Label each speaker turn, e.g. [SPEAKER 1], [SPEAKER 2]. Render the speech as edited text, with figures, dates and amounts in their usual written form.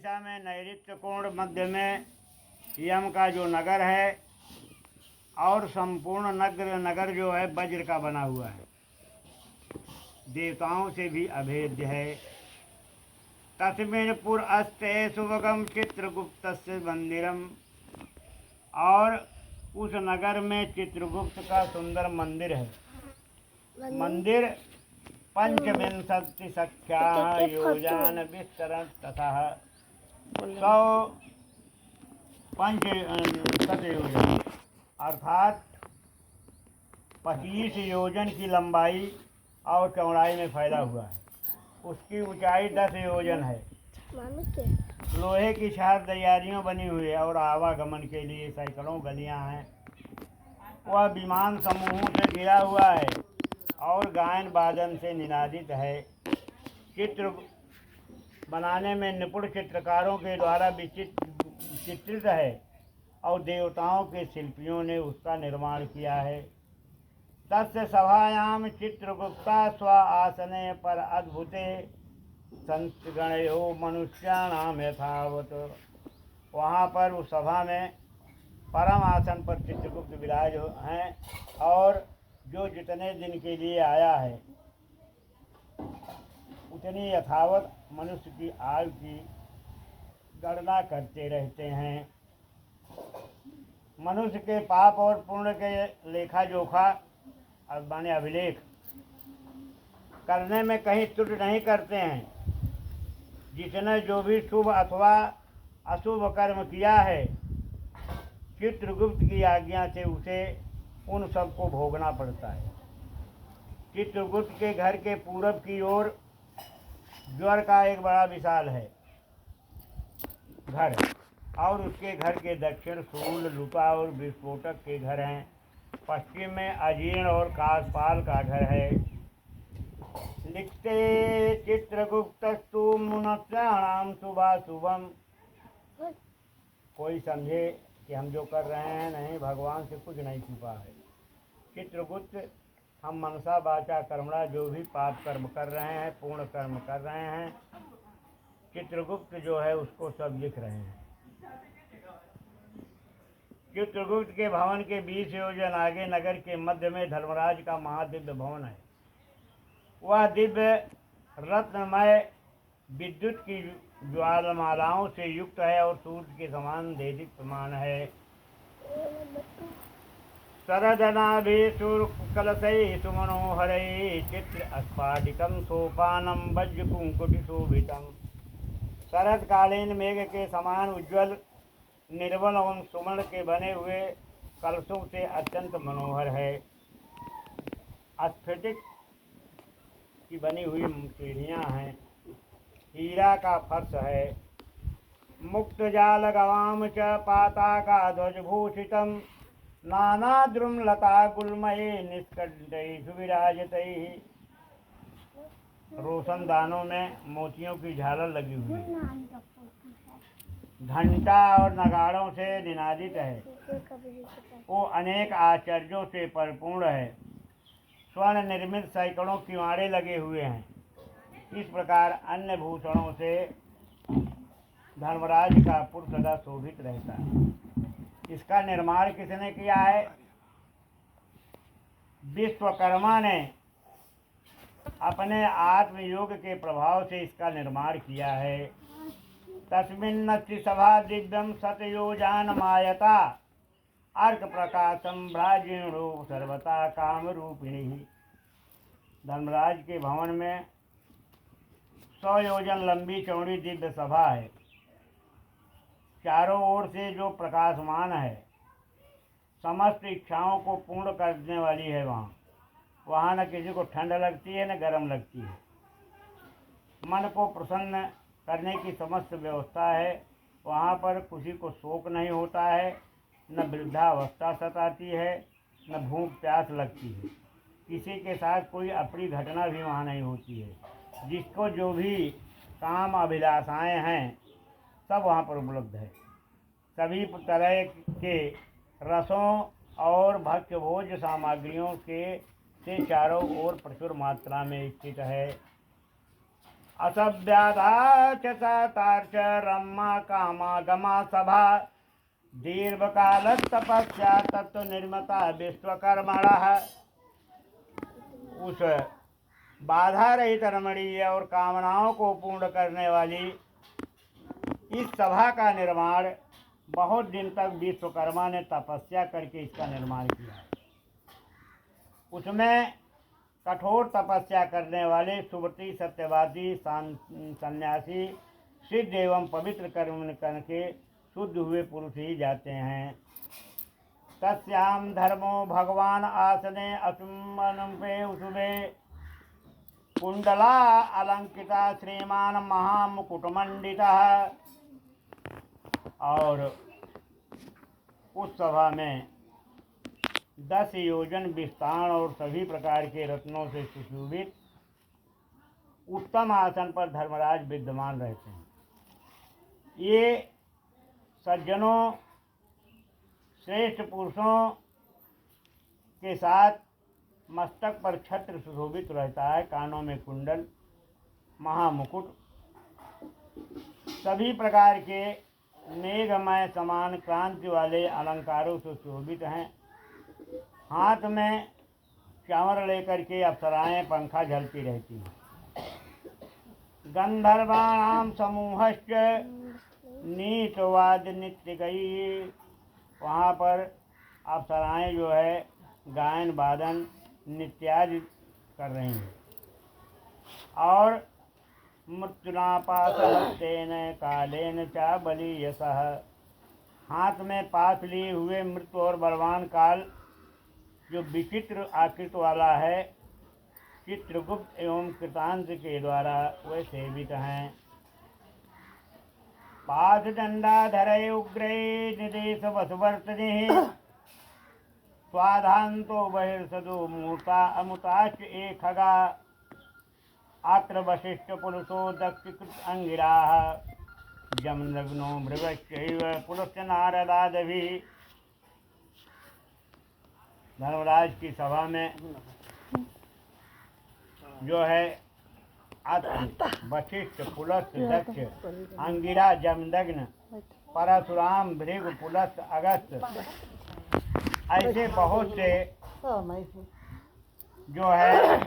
[SPEAKER 1] दिशा में नैऋत्य कोण, मध्य में यम का जो नगर है और संपूर्ण नगर जो है वज्र का बना हुआ है, देवताओं से भी अभेद्य है। तस्मिन् पुर अस्ते शुभगम चित्रगुप्तस्य मंदिरम, और उस नगर में चित्रगुप्त का सुंदर मंदिर है। मंदिर पंचविंशति सख्या योजन विस्तरण तथा 150 योजन अर्थात 25 योजन की लंबाई और चौड़ाई में फैला हुआ है। उसकी ऊंचाई 10 योजन है। लोहे की 4 तैयारियों बनी हुई है और आवागमन के लिए सैकड़ों गलियां हैं। वह विमान समूहों से घिरा हुआ है और गायन वादन से निनादित है। चित्र बनाने में निपुण चित्रकारों के द्वारा चित्रित है और देवताओं के शिल्पियों ने उसका निर्माण किया है। तस्य सभायाम चित्रगुप्ता स्व आसने पर अद्भुते संतगणयो मनुष्याणाम यथावत। वहाँ पर उस सभा में परम आसन पर चित्रगुप्त विराज हैं और जो जितने दिन के लिए आया है उतनी यथावत मनुष्य की आयु की गणना करते रहते हैं। मनुष्य के पाप और पुण्य के लेखा जोखा माने अभिलेख करने में कहीं त्रुटि नहीं करते हैं। जिसने जो भी शुभ अथवा अशुभ कर्म किया है, चित्रगुप्त की आज्ञा से उसे उन सबको भोगना पड़ता है। चित्रगुप्त के घर के पूरब की ओर ज्वर का एक बड़ा विशाल है घर, और उसके घर के दक्षिण सूल, लुपा और विस्फोटक के घर हैं। पश्चिम में अजीर्ण और कासपाल का घर है। लिखते चित्रगुप्तस्तु मनुष्याणाम शुभाशुभम। कोई समझे कि हम जो कर रहे हैं नहीं, भगवान से कुछ नहीं छुपा है। चित्रगुप्त हम मनसा वाचा कर्मणा जो भी पाप कर्म कर रहे हैं, पूर्ण कर्म कर रहे हैं, चित्रगुप्त जो है उसको सब लिख रहे हैं। चित्रगुप्त के भवन के 20 योजन आगे नगर के मध्य में धर्मराज का महादिव्य भवन है। वह दिव्य रत्नमय विद्युत की ज्वालामालाओं से युक्त है और सूर्य के समान देदीप्यमान है। सरदनाभिषुकलशैः सुमनोहरैः चित्र स्फाटिकं सोपानं वज्रकुंकुटिशोभितम्। शरदकालीन मेघ के समान उज्ज्वल, निर्मल एवं सुवर्ण के बने हुए कलशों से अत्यंत मनोहर है। स्फटिक की बनी हुई सीढ़ियाँ हैं। हीरा का फर्श है। मुक्त जाल गवाम च पाताका ध्वजभूषितम नानाद्रुमलता गुल्मये निष्कंठैः विराजतैः। रोशनदानों में मोतियों की झालर लगी हुई है। घंटा और नगाड़ों से निनादित है। वो अनेक आश्चर्यों से परिपूर्ण है। स्वर्ण निर्मित सैकड़ों किवाड़े लगे हुए हैं। इस प्रकार अन्य भूषणों से धर्मराज का पुर सदा शोभित रहता है। इसका निर्माण किसने किया है? विश्वकर्मा ने अपने आत्मयोग के प्रभाव से इसका निर्माण किया है। तस्मिन्नस्ति सभा दिव्यम शतयोजानमायता अर्क प्रकाशम भ्राजीणो सर्वता काम रूपिणी। धर्मराज के भवन में 100 योजन लंबी चौड़ी दिव्य सभा है। चारों ओर से जो प्रकाशमान है, समस्त इच्छाओं को पूर्ण करने वाली है। वहाँ न किसी को ठंड लगती है न गर्म लगती है। मन को प्रसन्न करने की समस्त व्यवस्था है। वहाँ पर किसी को शोक नहीं होता है, न वृद्धावस्था सताती है, न भूख प्यास लगती है। किसी के साथ कोई अप्रिय घटना भी वहाँ नहीं होती है। जिसको जो भी काम अभिलाषाएं हैं सब वहाँ पर उपलब्ध है। सभी तरह के रसों और भक्ष्य भोज्य सामग्रियों के से चारों ओर प्रचुर मात्रा में स्थित है। असभ्याधा च सतार्च रम्मा कामा गमा सभा दीर्घकाल तपस्या तत्व निर्मता विश्वकर्मणः। उस बाधा रहित रमणीय और कामनाओं को पूर्ण करने वाली इस सभा का निर्माण बहुत दिन तक विश्वकर्मा ने तपस्या करके इसका निर्माण किया। उसमें कठोर तपस्या करने वाले सुव्रती सत्यवादी सन्यासी सिद्ध एवं पवित्र कर्म करके शुद्ध हुए पुरुष ही जाते हैं। तस्याम धर्मो भगवान आसने असुमनुपे उसुबे कुंडला अलंकृता श्रीमान महामुकुटमंडिता। और उस सभा में 10 योजन विस्तार और सभी प्रकार के रत्नों से सुशोभित उत्तम आसन पर धर्मराज विद्यमान रहते हैं। ये सज्जनों श्रेष्ठ पुरुषों के साथ मस्तक पर छत्र सुशोभित रहता है, कानों में कुंडल, महामुकुट, सभी प्रकार के मेघमय समान क्रांति वाले अलंकारों से सुशोभित हैं। हाथ में चावर लेकर के अप्सराएं पंखा झलती रहती हैं। गंधर्वाणाम समूहश्च नीतवाद नित्य गई। वहाँ पर अप्सराएं जो है गायन वादन नित्यादि कर रही हैं। और मृत्युनापासहस्तेन कालेन च बलीयसः। हाथ में पास लिए हुए मृत्यु और बलवान काल जो विचित्र आकृत वाला है, चित्रगुप्त एवं कृतांत के द्वारा वे सेवित हैं। पास दंडाधरे उग्रे निदेश वसुवर्तने स्वाधांतो बहिर्सदो मूर्ता अमुताच एक खगा आत्र वशिष्ठ पुरुषो दक्षिकृत अंगिराः जमदग्नो मृगश्चैव पुलस्य नारदादभि। धर्मराज की सभा में जो है अत्र वशिष्ठ पुलस्य दक्ष अंगिरा जमदग्न परशुराम भृगु पुलस्य अगस्त ऐसे बहुत से जो है